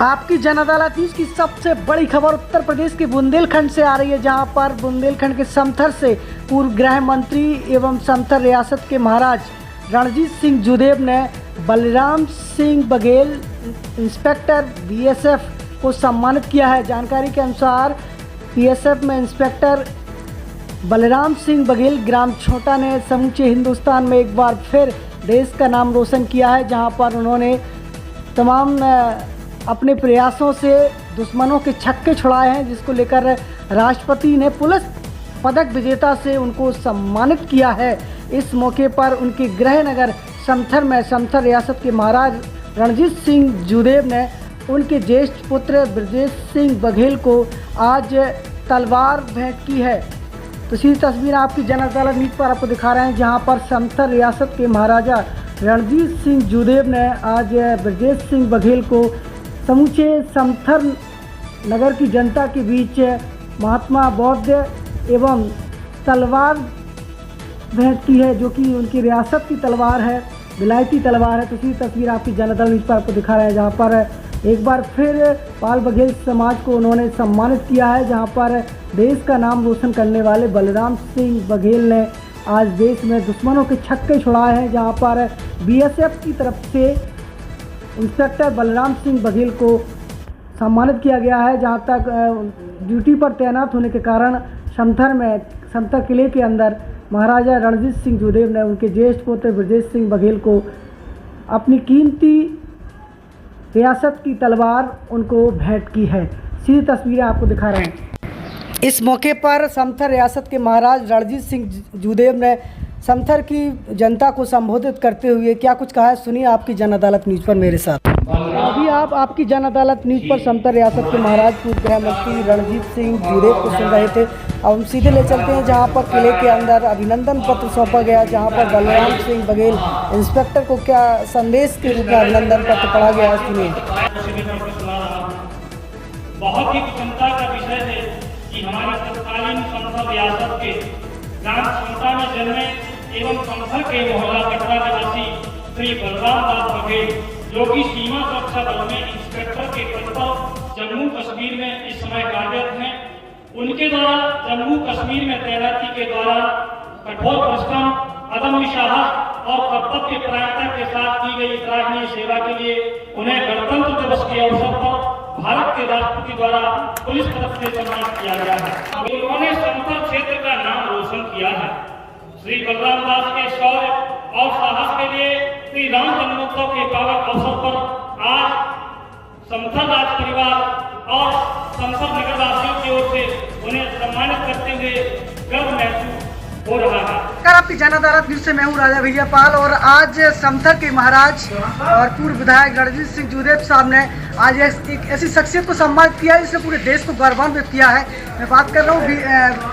आपकी जन अदालत न्यूज़ की सबसे बड़ी खबर उत्तर प्रदेश के बुंदेलखंड से आ रही है, जहां पर बुंदेलखंड के समथर से पूर्व गृह मंत्री एवं समथर रियासत के महाराज रणजीत सिंह जुदेव ने बलराम सिंह बघेल इंस्पेक्टर बीएसएफ को सम्मानित किया है। जानकारी के अनुसार बीएसएफ में इंस्पेक्टर बलराम सिंह बघेल ग्राम छोटा ने समूचे हिंदुस्तान में एक बार फिर देश का नाम रोशन किया है, जहां पर उन्होंने तमाम अपने प्रयासों से दुश्मनों के छक्के छुड़ाए हैं, जिसको लेकर राष्ट्रपति ने पुलिस पदक विजेता से उनको सम्मानित किया है। इस मौके पर उनके गृह नगर समथर में समथर रियासत के महाराज रणजीत सिंह जुदेव ने उनके ज्येष्ठ पुत्र ब्रजेश सिंह बघेल को आज तलवार भेंट की है। तो इसी तस्वीर आपकी जन अदालत न्यूज़ पर आपको दिखा रहे हैं, जहां पर समथर रियासत के महाराजा रणजीत सिंह जुदेव ने आज ब्रजेश सिंह बघेल को समूचे समथर नगर की जनता के बीच महात्मा बौद्ध एवं तलवार भेंट की है, जो कि उनकी रियासत की तलवार है, विलायती तलवार है। तो इसी तस्वीर आपकी जन अदालत न्यूज़ पर आपको दिखा रहे हैं, जहां पर एक बार फिर पाल बघेल समाज को उन्होंने सम्मानित किया है, जहां पर देश का नाम रोशन करने वाले बलराम सिंह बघेल ने आज देश में दुश्मनों के छक्के छुड़ाए हैं, जहां पर बीएसएफ की तरफ से इंस्पेक्टर बलराम सिंह बघेल को सम्मानित किया गया है। जहां तक ड्यूटी पर तैनात होने के कारण समथर किले के अंदर महाराजा रणजीत सिंह जुदेव ने उनके ज्येष्ठ पुत्र ब्रजेश सिंह बघेल को अपनी कीमती रियासत की तलवार उनको भेंट की है। सीधी तस्वीरें आपको दिखा रहे हैं। इस मौके पर समथर रियासत के महाराज रणजीत सिंह जुदेव ने समथर की जनता को संबोधित करते हुए क्या कुछ कहा है, सुनिए आपकी जन अदालत न्यूज़ पर मेरे साथ। अभी आप आपकी जन अदालत न्यूज़ पर समथर रियासत के महाराज पूर्व गृह मंत्री रणजीत सिंह जुदेव को सुन रहे थे। अब हम सीधे ले चलते हैं जहां पर किले के अंदर अभिनंदन पत्र सौंपा गया, जहां पर बलराम सिंह बघेल इंस्पेक्टर को क्या संदेश के रूप में अभिनंदन पत्र पढ़ा गया है, सुनिए। बहुत ही चिंता का विषय है कि हमारी तत्कालीन समथर रियासत के ग्राम छोटा में जन्मे एवं समथर के मोहल्ला कटरा निवासी श्री बलराम दास बघेल, जो कि सीमा सुरक्षा बल में इंस्पेक्टर के पद पर जम्मू कश्मीर में इस समय कार्यरत हैं, उनके द्वारा जम्मू कश्मीर में तैनाती के द्वारा कठोर परिश्रम, अदम्य साहस और कर्तव्य परायणता के साथ की गई सराहनीय सेवा के लिए उन्हें गणतंत्र दिवस के अवसर पर भारत के राष्ट्रपति द्वारा पुलिस पदक से सम्मानित किया गया है। उन्होंने समथर क्षेत्र का नाम रोशन किया है। श्री बलराम दास के शौर्य और साहस के लिए श्री राम जन्मोत्सव के पावन अवसर पर आज समथर राज परिवार और समथर नगरवासियों की ओर से उन्हें सम्मानित करते हुए गर्व महसूस हो रहा है। आपकी जन अदालत न्यूज़ से मैं हूँ राजा भैया पाल, और आज समथर के महाराज और पूर्व विधायक रणजीत सिंह जुदेव साहब ने आज एक ऐसी शख्सियत को सम्मानित किया है जिसने पूरे देश को गौरवान्वित किया है। मैं बात कर रहा हूँ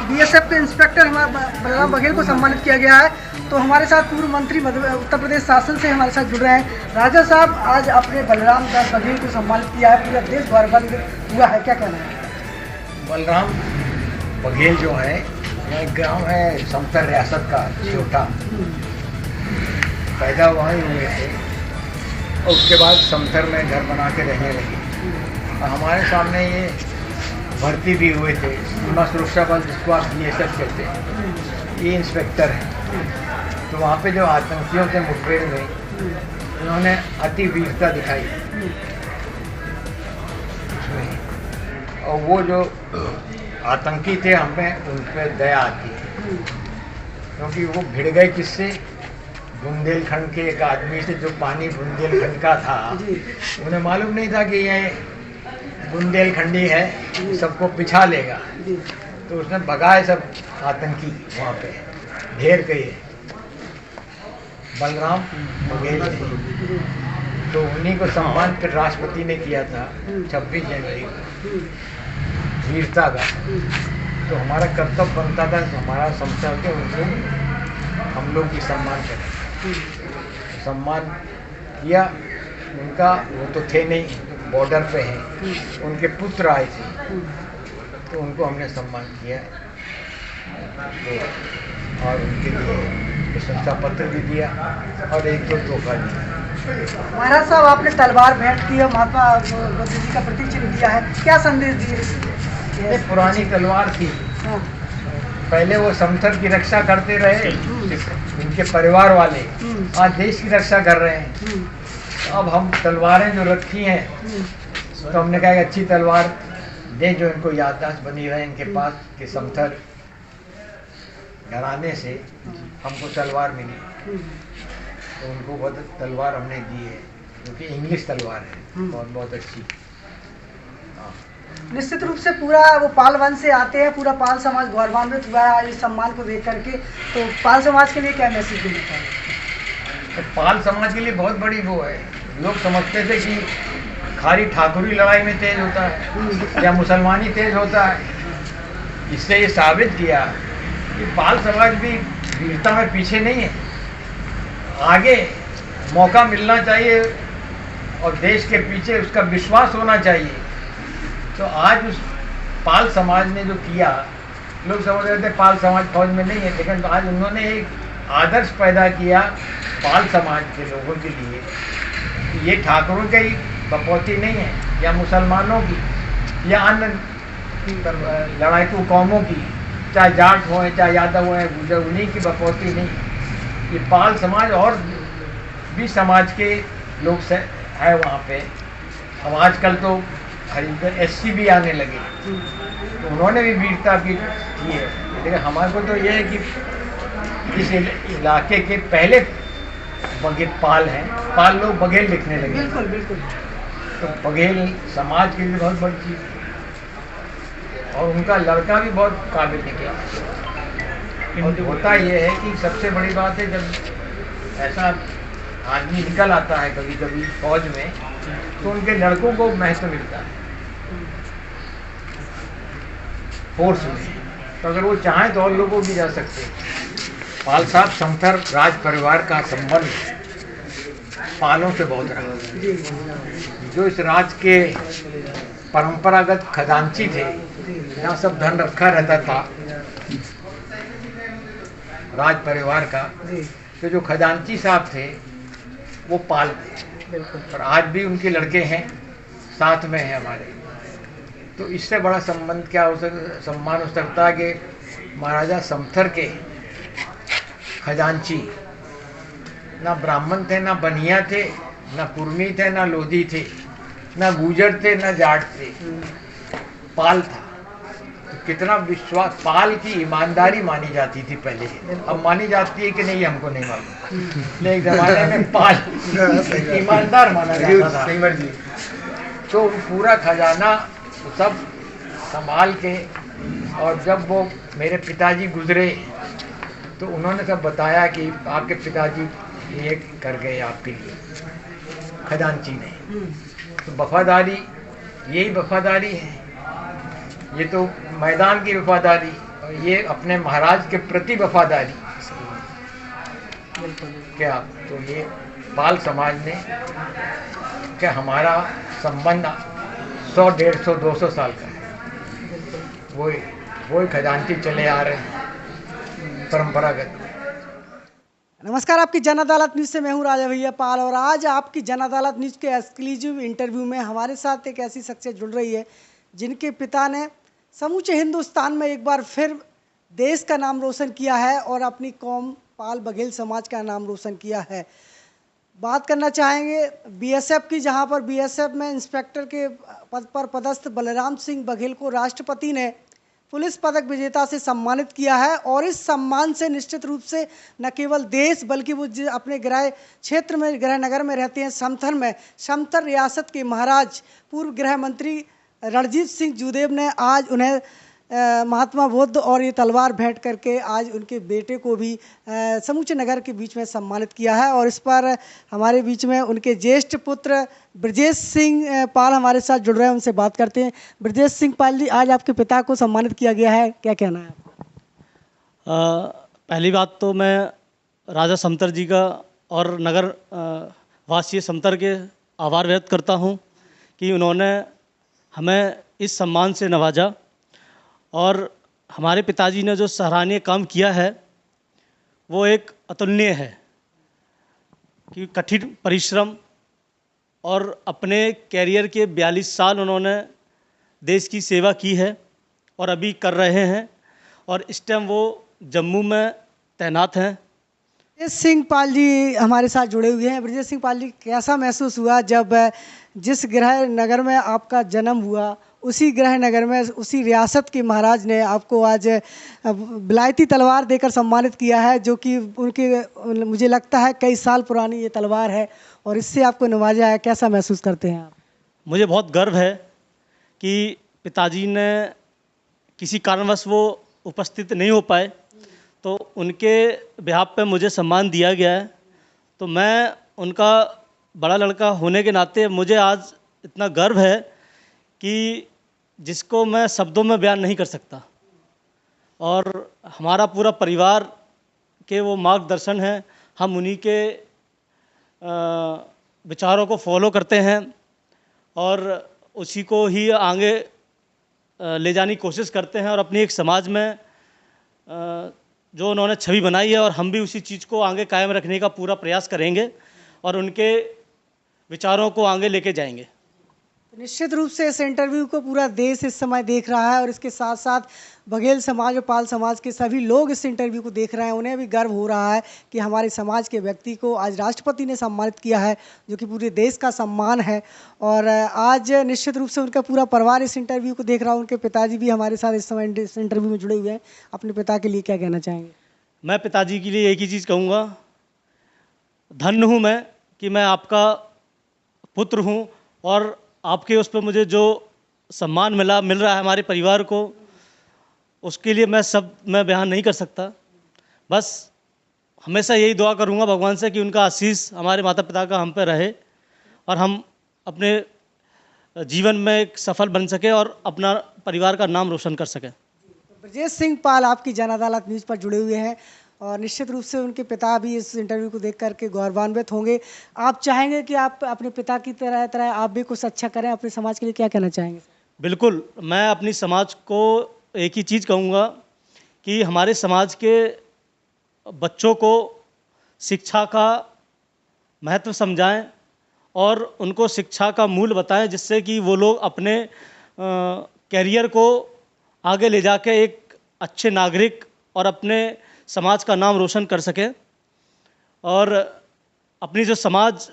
बीएसएफ के इंस्पेक्टर बलराम बघेल को सम्मानित किया गया है। तो हमारे साथ पूर्व मंत्री उत्तर प्रदेश शासन से हमारे साथ जुड़ रहे हैं। राजा साहब, आज अपने बलराम दास बघेल को सम्मानित किया है, पूरा देश गौरवान्वित हुआ है, क्या कहना है? बलराम बघेल जो है एक गांव है समथर रियासत का छोटा, पैदा वहीं हुए थे और उसके बाद समथर में घर बना के रहने लगे। और हमारे सामने ये भर्ती भी हुए थे, सीमा सुरक्षा बल जिसको आप बीएसएफ कहते हैं, ये इंस्पेक्टर हैं। तो वहाँ पे जो आतंकियों से मुठभेड़ में उन्होंने अति वीरता दिखाई, और वो जो आतंकी थे हमें उन पर दया आती, क्योंकि वो भिड़ गए किससे? बुंदेलखंड के एक आदमी से, जो पानी बुंदेलखंड का था। उन्हें मालूम नहीं था कि ये बुंदेलखंडी है, सबको पिछा लेगा, तो उसने भगाए सब आतंकी वहाँ पे ढेर गए बलराम बघेल ने। तो उन्हीं को सम्मान फिर राष्ट्रपति ने किया था 26 जनवरी को, वीरता का। तो हमारा कर्तव्य बनता था हमारा समझा के उनको हम लोग भी सम्मान करें। सम्मान किया उनका, वो तो थे नहीं, बॉर्डर पे हैं, उनके पुत्र आए थे तो उनको हमने सम्मान किया। तो और उनके लिए प्रशंसा पत्र भी दिया और एक दो तोहफा दिया। महाराज साहब, आपने तलवार भेंट की है, महात्मा बुद्ध जी का प्रतीक चिन्ह दिया है, क्या संदेश दिए? ये पुरानी तलवार थी। हाँ, पहले वो समथर की रक्षा करते रहे, उनके परिवार वाले आज देश की रक्षा कर रहे हैं। अब हम तलवारें जो रखी हैं, तो हमने कहा कि अच्छी तलवार दे जो इनको याददाश्त बनी रहे इनके पास कि समथर घराने से हमको तलवार मिली, तो उनको बहुत तलवार हमने दी है, जो कि इंग्लिश तलवार है, बहुत बहुत अच्छी। हाँ। निश्चित रूप से पूरा वो पाल वंश से आते हैं, पूरा पाल समाज गौरवान्वित हुआ है इस सम्मान को देख करके। तो पाल समाज के लिए क्या मैसेज देना चाहिए? तो पाल समाज के लिए बहुत बड़ी वो है। लोग समझते थे कि खाली ठाकुरी लड़ाई में तेज होता है या मुसलमानी तेज होता है। इससे ये साबित किया कि पाल समाज भी वीरता में पीछे नहीं है, आगे मौका मिलना चाहिए और देश के पीछे उसका विश्वास होना चाहिए। तो आज उस पाल समाज ने जो किया, लोग समझ रहे थे पाल समाज फौज में नहीं है, लेकिन आज उन्होंने एक आदर्श पैदा किया पाल समाज के लोगों के लिए। ये ठाकुरों की बपौती नहीं है या मुसलमानों की या अन्य लड़ाकू कौमों की, चाहे जाट हो चाहे यादव हो गुजर, उन्हीं की बपौती नहीं। ये पाल समाज और भी समाज के लोग से है वहाँ पे। अब आजकल तो हरिंदर एससी भी आने लगे, तो उन्होंने भी वीरता की है। लेकिन हमारे को तो ये है कि इस इलाके के पहले पाल हैं, पाल लोग बघेल लिखने लगे। बिल्कुल बिल्कुल। तो बघेल समाज के लिए बहुत बड़ी चीज़ है, और उनका लड़का भी बहुत काबिल निकला। और होता ये है कि सबसे बड़ी बात है, जब ऐसा आदमी निकल आता है कभी कभी फौज में, तो उनके लड़कों को महत्व मिलता है फोर्स में। तो अगर वो चाहें तो और लोगों भी जा सकते हैं। पाल साहब समथर राज परिवार का संबंध पालों से बहुत रहा। जो इस राज के परंपरागत खजांची थे, यहाँ सब धन रखा रहता था राज परिवार का, तो जो खजांची साहब थे वो पाल थे। और आज भी उनके लड़के हैं, साथ में हैं हमारे। तो इससे बड़ा संबंध क्या हो सकता, सम्मान हो सकता है कि महाराजा समथर के खजांची ना ब्राह्मण थे, ना बनिया थे, ना कुर्मी थे, ना लोधी थे, ना गुजर थे, ना जाट थे, पाल था। तो कितना विश्वास, पाल की ईमानदारी मानी जाती थी पहले। अब मानी जाती है कि नहीं हमको नहीं मालूम, लेकिन जमाने में पाल ईमानदार माना जाता था। तो पूरा खजाना सब संभाल के, और जब वो मेरे पिताजी गुजरे तो उन्होंने सब बताया कि आपके पिताजी ये कर गए आपके लिए, खजांची ने। तो वफादारी, यही वफादारी है। ये तो मैदान की वफादारी, और ये अपने महाराज के प्रति वफादारी। क्या तो ये पाल समाज ने क्या हमारा संबंध 100, 150, 200 साल का है। वही खजांची चले आ रहे हैं परंपरागत। नमस्कार, आपकी जन अदालत न्यूज़ से मैं हूँ राजा भैया पाल, और आज आपकी जन अदालत न्यूज़ के एक्सक्लूसिव इंटरव्यू में हमारे साथ एक ऐसी शख्सियत जुड़ रही है जिनके पिता ने समूचे हिंदुस्तान में एक बार फिर देश का नाम रोशन किया है और अपनी कौम पाल बघेल समाज का नाम रोशन किया है। बात करना चाहेंगे बीएसएफ की, जहां पर बीएसएफ में इंस्पेक्टर के पद पर पदस्थ बलराम सिंह बघेल को राष्ट्रपति ने पुलिस पदक विजेता से सम्मानित किया है। और इस सम्मान से निश्चित रूप से न केवल देश बल्कि वो अपने गृह क्षेत्र में, गृह नगर में रहते हैं समथर में, समथर रियासत के महाराज पूर्व गृह मंत्री रणजीत सिंह जूदेव ने आज उन्हें महात्मा बुद्ध और ये तलवार भेंट करके आज उनके बेटे को भी समूचे नगर के बीच में सम्मानित किया है। और इस पर हमारे बीच में उनके ज्येष्ठ पुत्र ब्रजेश सिंह पाल हमारे साथ जुड़ रहे हैं, उनसे बात करते हैं। ब्रजेश सिंह पाल जी, आज आपके पिता को सम्मानित किया गया है, क्या कहना है आपका? पहली बात तो मैं राजा समथर जी का और नगर वासी समथर के आभार व्यक्त करता हूं कि उन्होंने हमें इस सम्मान से नवाजा। और हमारे पिताजी ने जो सराहनीय काम किया है वो एक अतुलनीय है। कि कठिन परिश्रम और अपने कैरियर के 42 साल उन्होंने देश की सेवा की है और अभी कर रहे हैं, और इस टाइम वो जम्मू में तैनात हैं। ब्रजेश सिंह पाल जी हमारे साथ जुड़े हुए हैं। ब्रजेश सिंह पाल जी, कैसा महसूस हुआ जब जिस गृह नगर में आपका जन्म हुआ, उसी गृह नगर में उसी रियासत के महाराज ने आपको आज विलायती तलवार देकर सम्मानित किया है, जो कि उनके मुझे लगता है कई साल पुरानी ये तलवार है, और इससे आपको नवाजा है। कैसा महसूस करते हैं आप? मुझे बहुत गर्व है कि पिताजी ने किसी कारणवश वो उपस्थित नहीं हो पाए, तो उनके बिहाफ पे मुझे सम्मान दिया गया है। तो मैं उनका बड़ा लड़का होने के नाते मुझे आज इतना गर्व है कि जिसको मैं शब्दों में बयान नहीं कर सकता। और हमारा पूरा परिवार के वो मार्गदर्शन है, हम उन्हीं के विचारों को फॉलो करते हैं और उसी को ही आगे ले जाने की कोशिश करते हैं, और अपनी एक समाज में जो उन्होंने छवि बनाई है, और हम भी उसी चीज़ को आगे कायम रखने का पूरा प्रयास करेंगे और उनके विचारों को आगे लेके जाएंगे। निश्चित रूप से इस इंटरव्यू को पूरा देश इस समय देख रहा है, और इसके साथ साथ बघेल समाज और पाल समाज के सभी लोग इस इंटरव्यू को देख रहे हैं। उन्हें भी गर्व हो रहा है कि हमारे समाज के व्यक्ति को आज राष्ट्रपति ने सम्मानित किया है, जो कि पूरे देश का सम्मान है। और आज निश्चित रूप से उनका पूरा परिवार इस इंटरव्यू को देख रहा है। उनके पिताजी भी हमारे साथ इस समय इस इंटरव्यू में जुड़े हुए हैं। अपने पिता के लिए क्या कहना चाहेंगे? मैं पिताजी के लिए एक ही चीज़ कहूँगा, धन्य हूँ मैं कि मैं आपका पुत्र हूँ, और आपके उस पर मुझे जो सम्मान मिल रहा है हमारे परिवार को, उसके लिए मैं बयान नहीं कर सकता। बस हमेशा यही दुआ करूँगा भगवान से कि उनका आशीष हमारे माता पिता का हम पे रहे, और हम अपने जीवन में एक सफल बन सके और अपना परिवार का नाम रोशन कर सकें। ब्रजेश सिंह पाल आपकी जन अदालत न्यूज़ पर जुड़े हुए हैं, और निश्चित रूप से उनके पिता भी इस इंटरव्यू को देख करके गौरवान्वित होंगे। आप चाहेंगे कि आप अपने पिता की तरह आप भी कुछ अच्छा करें अपने समाज के लिए, क्या कहना चाहेंगे? बिल्कुल, मैं अपनी समाज को एक ही चीज़ कहूँगा कि हमारे समाज के बच्चों को शिक्षा का महत्व समझाएं और उनको शिक्षा का मूल्य बताएं, जिससे कि वो लोग अपने कैरियर को आगे ले जाके एक अच्छे नागरिक और अपने समाज का नाम रोशन कर सकें। और अपनी जो समाज,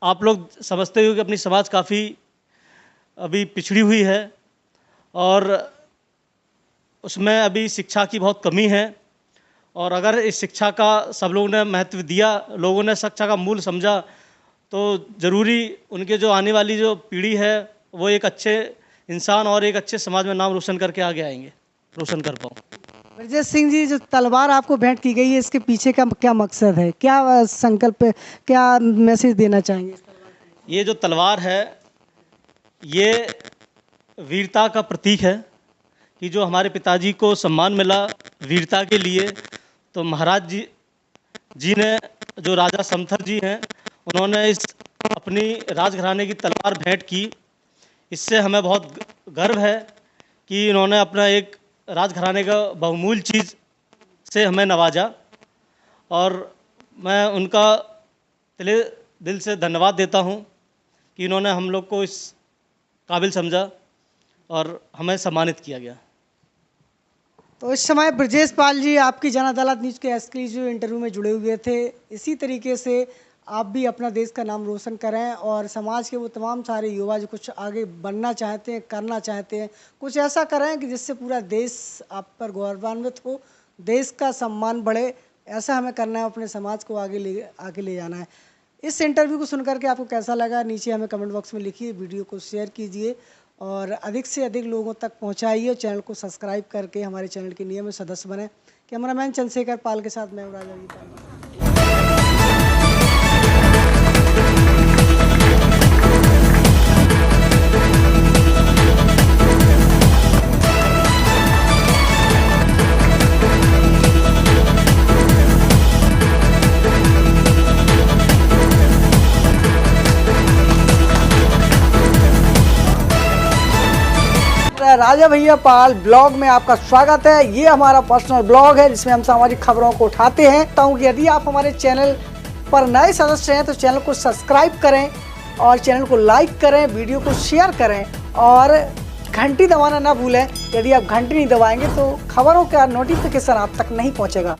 आप लोग समझते हो कि अपनी समाज काफ़ी अभी पिछड़ी हुई है, और उसमें अभी शिक्षा की बहुत कमी है। और अगर इस शिक्षा का सब लोगों ने महत्व दिया, लोगों ने शिक्षा का मूल्य समझा, तो ज़रूरी उनके जो आने वाली जो पीढ़ी है वो एक अच्छे इंसान और एक अच्छे समाज में नाम रोशन करके आगे आएंगे, रोशन कर पाऊँ। ब्रजेश सिंह जी, जो तलवार आपको भेंट की गई है, इसके पीछे का क्या मकसद है, क्या संकल्प, क्या मैसेज देना चाहेंगे? ये जो तलवार है ये वीरता का प्रतीक है कि जो हमारे पिताजी को सम्मान मिला वीरता के लिए, तो महाराज जी ने, जो राजा समथर जी हैं, उन्होंने इस अपनी राजघराने की तलवार भेंट की। इससे हमें बहुत गर्व है कि इन्होंने अपना एक राजघराने का बहुमूल्य चीज़ से हमें नवाजा, और मैं उनका दिल से धन्यवाद देता हूं कि इन्होंने हम लोग को इस काबिल समझा और हमें सम्मानित किया गया। तो इस समय ब्रजेश पाल जी आपकी जन अदालत न्यूज़ के एक्सक्लूसिव इंटरव्यू में जुड़े हुए थे। इसी तरीके से आप भी अपना देश का नाम रोशन करें, और समाज के वो तमाम सारे युवा जो कुछ आगे बनना चाहते हैं, करना चाहते हैं, कुछ ऐसा करें कि जिससे पूरा देश आप पर गौरवान्वित हो, देश का सम्मान बढ़े। ऐसा हमें करना है, अपने समाज को आगे ले जाना है। इस इंटरव्यू को सुनकर के आपको कैसा लगा, नीचे हमें कमेंट बॉक्स में लिखिए। वीडियो को शेयर कीजिए और अधिक से अधिक लोगों तक पहुँचाइए। चैनल को सब्सक्राइब करके हमारे चैनल के नियमित सदस्य बने। कैमरामैन चंद्रशेखर पाल के साथ मैं राजा। राजा भैया पाल ब्लॉग में आपका स्वागत है। ये हमारा पर्सनल ब्लॉग है जिसमें हम सामाजिक खबरों को उठाते हैं। तो यदि आप हमारे चैनल पर नए सदस्य हैं तो चैनल को सब्सक्राइब करें और चैनल को लाइक करें, वीडियो को शेयर करें और घंटी दबाना ना भूलें। यदि आप घंटी नहीं दबाएंगे तो खबरों का नोटिफिकेशन आप तक नहीं पहुंचेगा।